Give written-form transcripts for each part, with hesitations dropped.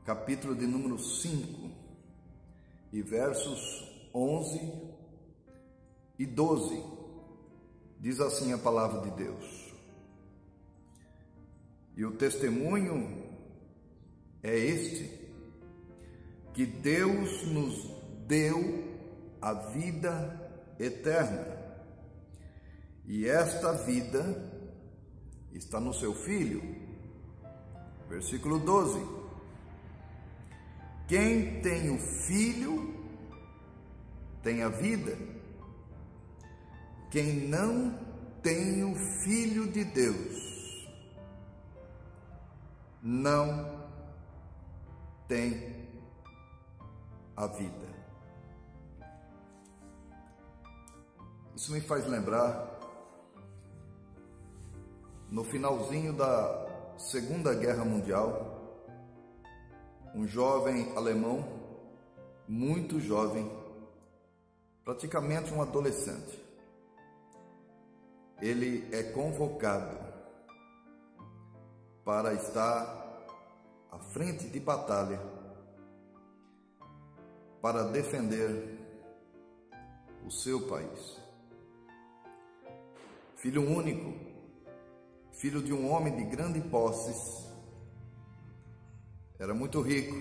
capítulo de número 5, e versos 11 e 12, diz assim a palavra de Deus: e o testemunho é este, que Deus nos deu a vida eterna, e esta vida está no seu Filho. Versículo 12: quem tem o Filho tem a vida, quem não tem o Filho de Deus não tem a vida. Isso me faz lembrar no finalzinho da Segunda Guerra Mundial, um jovem alemão, muito jovem, praticamente um adolescente, ele é convocado para estar à frente de batalha para defender o seu país. Filho único, filho de um homem de grandes posses, era muito rico,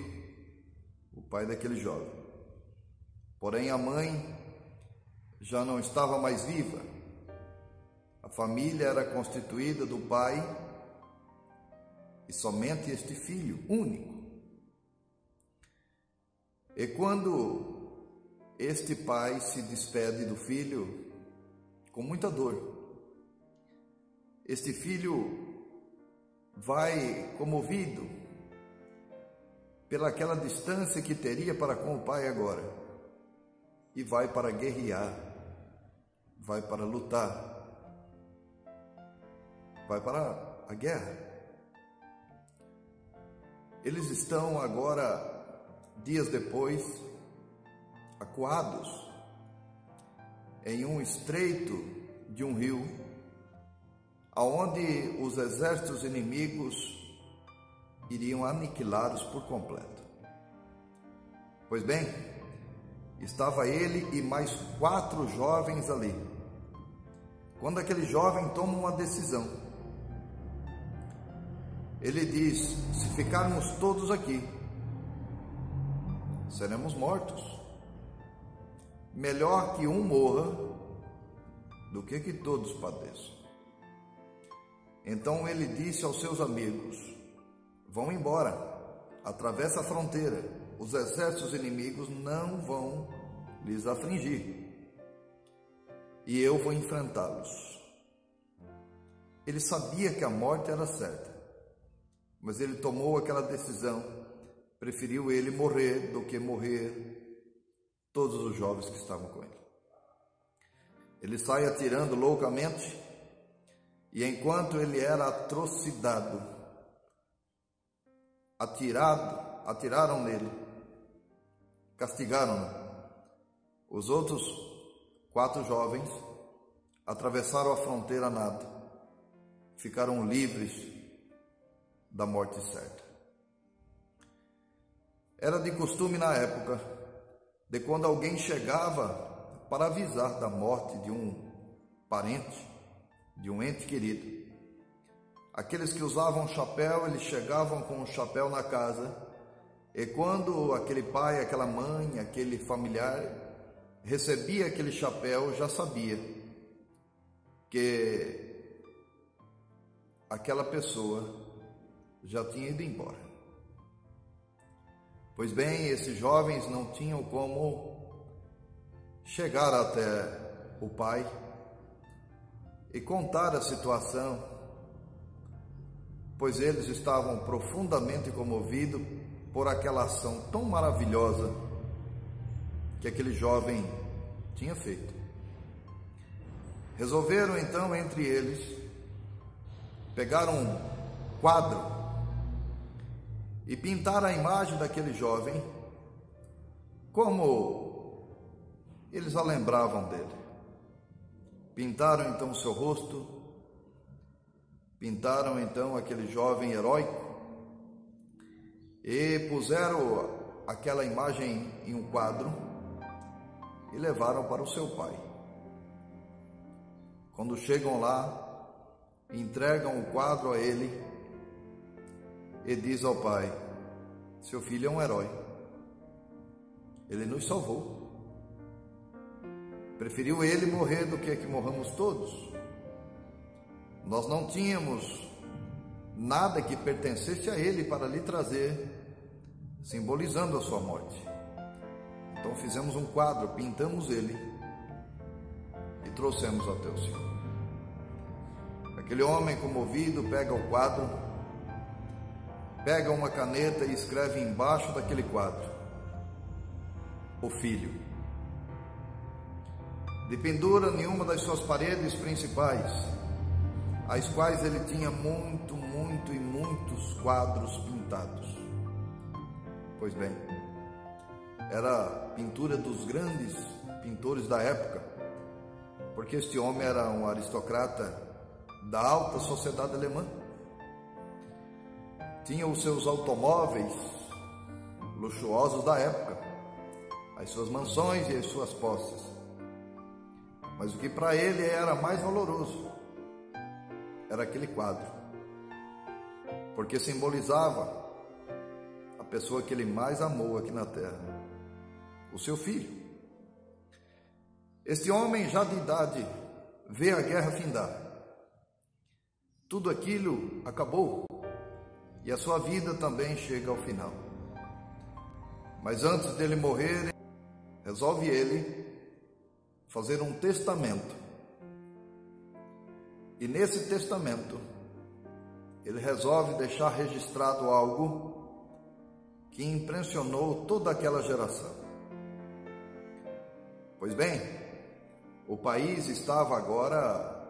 o pai daquele jovem. Porém, a mãe já não estava mais viva. A família era constituída do pai e somente este filho único. E quando este pai se despede do filho, com muita dor, este filho vai comovido pelaquela distância que teria para com o pai agora, e vai para guerrear, vai para lutar, vai para a guerra. Eles estão agora, dias depois, acuados em um estreito de um rio, aonde os exércitos inimigos iriam aniquilá-los por completo. Pois bem, estava ele e mais 4 jovens ali, quando aquele jovem toma uma decisão. Ele diz: se ficarmos todos aqui, seremos mortos. Melhor que um morra do que todos padeçam. Então ele disse aos seus amigos: vão embora, atravessa a fronteira, os exércitos inimigos não vão lhes afligir, e eu vou enfrentá-los. Ele sabia que a morte era certa, mas ele tomou aquela decisão, preferiu ele morrer do que morrer todos os jovens que estavam com ele. Ele sai atirando loucamente, e enquanto ele era atrocidado, atiraram nele, castigaram-no. Os outros 4 jovens atravessaram a fronteira a nado, ficaram livres da morte certa. Era de costume na época, de quando alguém chegava para avisar da morte de um parente, de um ente querido, aqueles que usavam chapéu, eles chegavam com o chapéu na casa, e quando aquele pai, aquela mãe, aquele familiar recebia aquele chapéu, já sabia que aquela pessoa já tinha ido embora. Pois bem, esses jovens não tinham como chegar até o pai e contar a situação, pois eles estavam profundamente comovidos por aquela ação tão maravilhosa que aquele jovem tinha feito. Resolveram então entre eles pegar um quadro e pintar a imagem daquele jovem como eles a lembravam dele. Pintaram então o seu rosto, pintaram então aquele jovem heróico e puseram aquela imagem em um quadro e levaram para o seu pai. Quando chegam lá, entregam o quadro a ele e diz ao pai: seu filho é um herói, ele nos salvou. Preferiu ele morrer do que morramos todos. Nós não tínhamos nada que pertencesse a ele para lhe trazer, simbolizando a sua morte. Então fizemos um quadro, pintamos ele e trouxemos até o Senhor. Aquele homem comovido pega o quadro, pega uma caneta e escreve embaixo daquele quadro: o filho. De pendura em uma das suas paredes principais, as quais ele tinha muitos quadros pintados. Pois bem, era pintura dos grandes pintores da época, porque este homem era um aristocrata da alta sociedade alemã. Tinha os seus automóveis luxuosos da época, as suas mansões e as suas posses. Mas o que para ele era mais valoroso era aquele quadro, porque simbolizava a pessoa que ele mais amou aqui na terra, o seu filho. Este homem, já de idade, vê a guerra findar. Tudo aquilo acabou e a sua vida também chega ao final. Mas antes dele morrer, resolve ele fazer um testamento. E nesse testamento, ele resolve deixar registrado algo que impressionou toda aquela geração. Pois bem, o país estava agora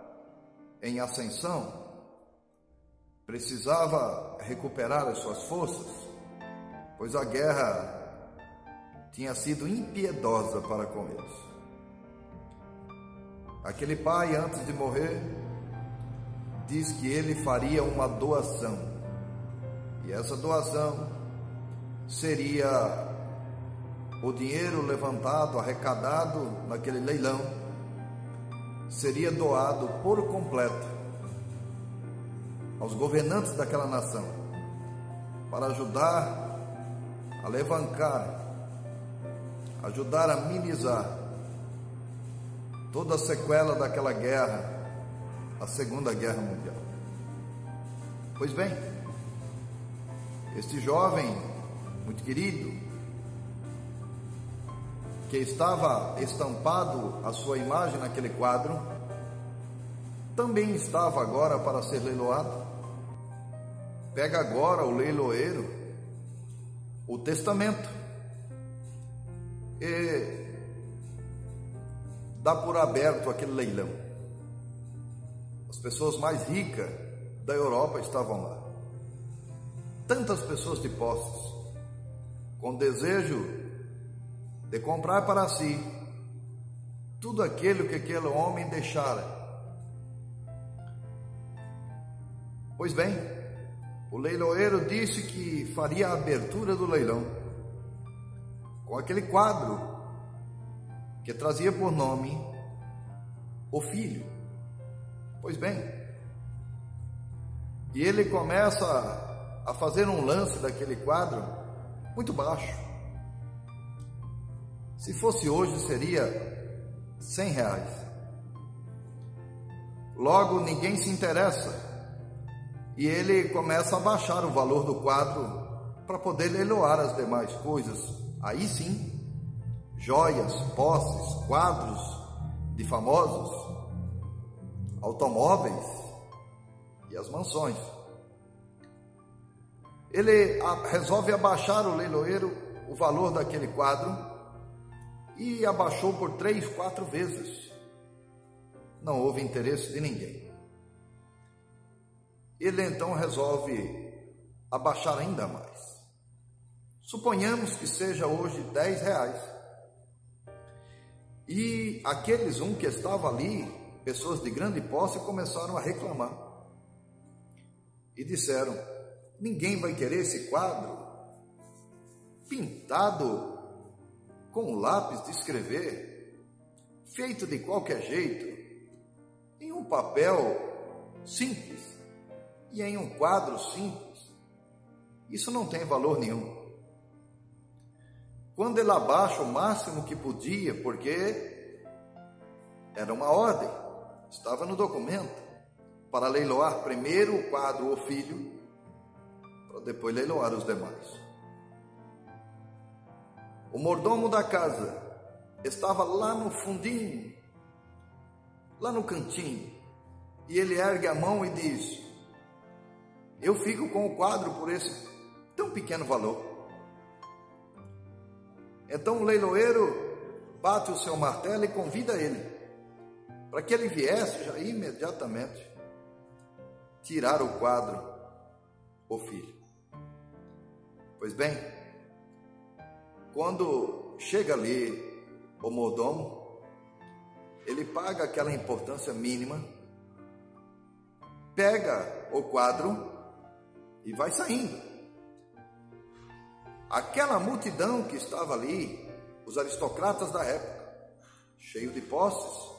em ascensão, precisava recuperar as suas forças, pois a guerra tinha sido impiedosa para com eles. Aquele pai, antes de morrer, diz que ele faria uma doação, e essa doação seria o dinheiro levantado, arrecadado naquele leilão, seria doado por completo aos governantes daquela nação, para ajudar a levantar, ajudar a minimizar toda a sequela daquela guerra, a Segunda Guerra Mundial. Pois bem, este jovem muito querido, que estava estampado a sua imagem naquele quadro, também estava agora para ser leiloado. Pega agora o leiloeiro o testamento e dá por aberto aquele leilão. As pessoas mais ricas da Europa estavam lá. Tantas pessoas de posses, com desejo de comprar para si tudo aquilo que aquele homem deixara. Pois bem, o leiloeiro disse que faria a abertura do leilão com aquele quadro que trazia por nome o filho. Pois bem, e ele começa a fazer um lance daquele quadro muito baixo. Se fosse hoje, seria R$100. Logo, ninguém se interessa, e ele começa a baixar o valor do quadro para poder leiloar as demais coisas. Aí sim, joias, posses, quadros de famosos, automóveis e as mansões. Ele resolve abaixar, o leiloeiro, o valor daquele quadro, e abaixou por 3, 4 vezes. Não houve interesse de ninguém. Ele então resolve abaixar ainda mais. Suponhamos que seja hoje R$10. E aqueles que estavam ali, pessoas de grande posse, começaram a reclamar. E disseram: ninguém vai querer esse quadro pintado com lápis de escrever, feito de qualquer jeito, em um papel simples e em um quadro simples, isso não tem valor nenhum. Quando ele abaixa o máximo que podia, porque era uma ordem, estava no documento, para leiloar primeiro o quadro ou filho, para depois leiloar os demais. O mordomo da casa estava lá no fundinho, lá no cantinho, e ele ergue a mão e diz: eu fico com o quadro por esse tão pequeno valor. Então o leiloeiro bate o seu martelo e convida ele, para que ele viesse já imediatamente tirar o quadro, o filho. Pois bem, quando chega ali o mordomo, ele paga aquela importância mínima, pega o quadro e vai saindo. Aquela multidão que estava ali, os aristocratas da época, cheio de posses,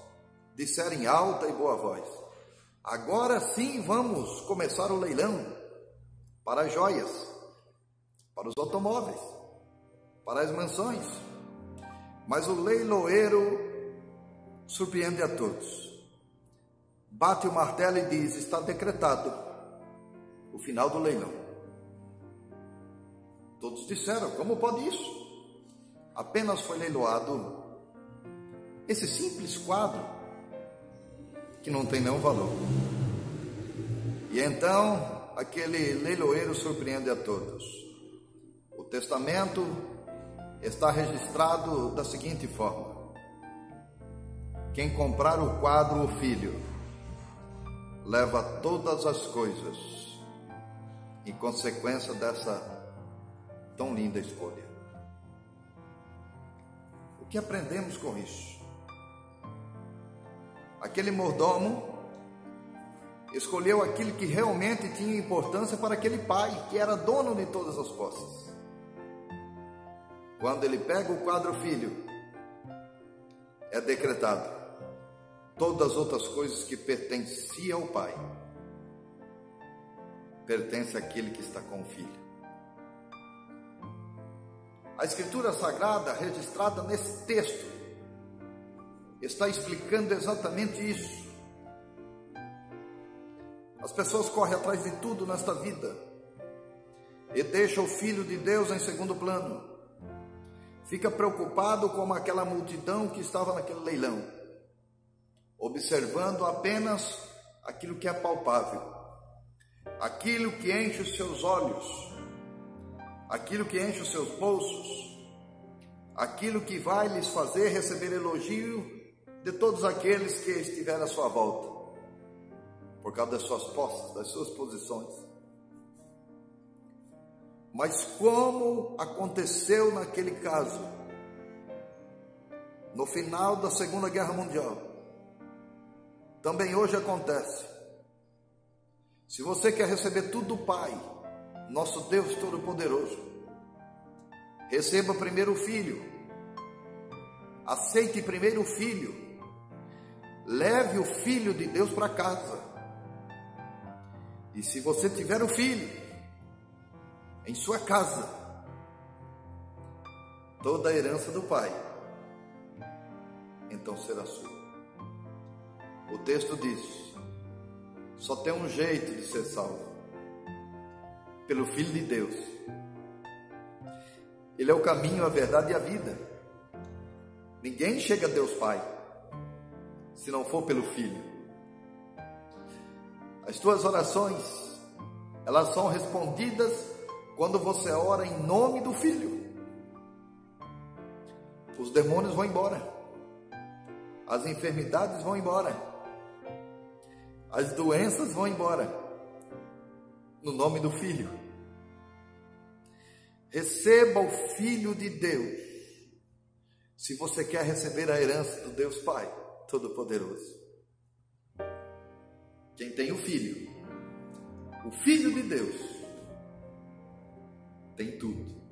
disseram em alta e boa voz: agora sim vamos começar o leilão para as joias, para os automóveis, para as mansões. Mas o leiloeiro surpreende a todos. Bate o martelo e diz: está decretado o final do leilão. Todos disseram: como pode isso? Apenas foi leiloado esse simples quadro, que não tem nenhum valor. E então aquele leiloeiro surpreende a todos. O testamento está registrado da seguinte forma: quem comprar o quadro ou filho, leva todas as coisas, em consequência dessa tão linda escolha. O que aprendemos com isso? Aquele mordomo escolheu aquilo que realmente tinha importância para aquele pai, que era dono de todas as posses. Quando ele pega o quadro filho, é decretado: todas as outras coisas que pertenciam ao pai, pertence àquele que está com o filho. A Escritura Sagrada, registrada nesse texto, está explicando exatamente isso. As pessoas correm atrás de tudo nesta vida e deixam o Filho de Deus em segundo plano. Fica preocupado com aquela multidão que estava naquele leilão, observando apenas aquilo que é palpável, aquilo que enche os seus olhos, aquilo que enche os seus bolsos, aquilo que vai lhes fazer receber elogio de todos aqueles que estiverem à sua volta, por causa das suas posses, das suas posições. Mas como aconteceu naquele caso, no final da Segunda Guerra Mundial, também hoje acontece. Se você quer receber tudo do Pai, nosso Deus Todo-Poderoso, receba primeiro o Filho, aceite primeiro o Filho, leve o Filho de Deus para casa. E se você tiver o Filho em sua casa, toda a herança do Pai, então será sua. O texto diz: só tem um jeito de ser salvo, pelo Filho de Deus. Ele é o caminho, a verdade e a vida. Ninguém chega a Deus Pai se não for pelo Filho. As tuas orações, elas são respondidas quando você ora em nome do Filho. Os demônios vão embora, as enfermidades vão embora, as doenças vão embora, no nome do Filho. Receba o Filho de Deus, se você quer receber a herança do Deus Pai Todo-Poderoso. Quem tem o Filho de Deus, tem tudo.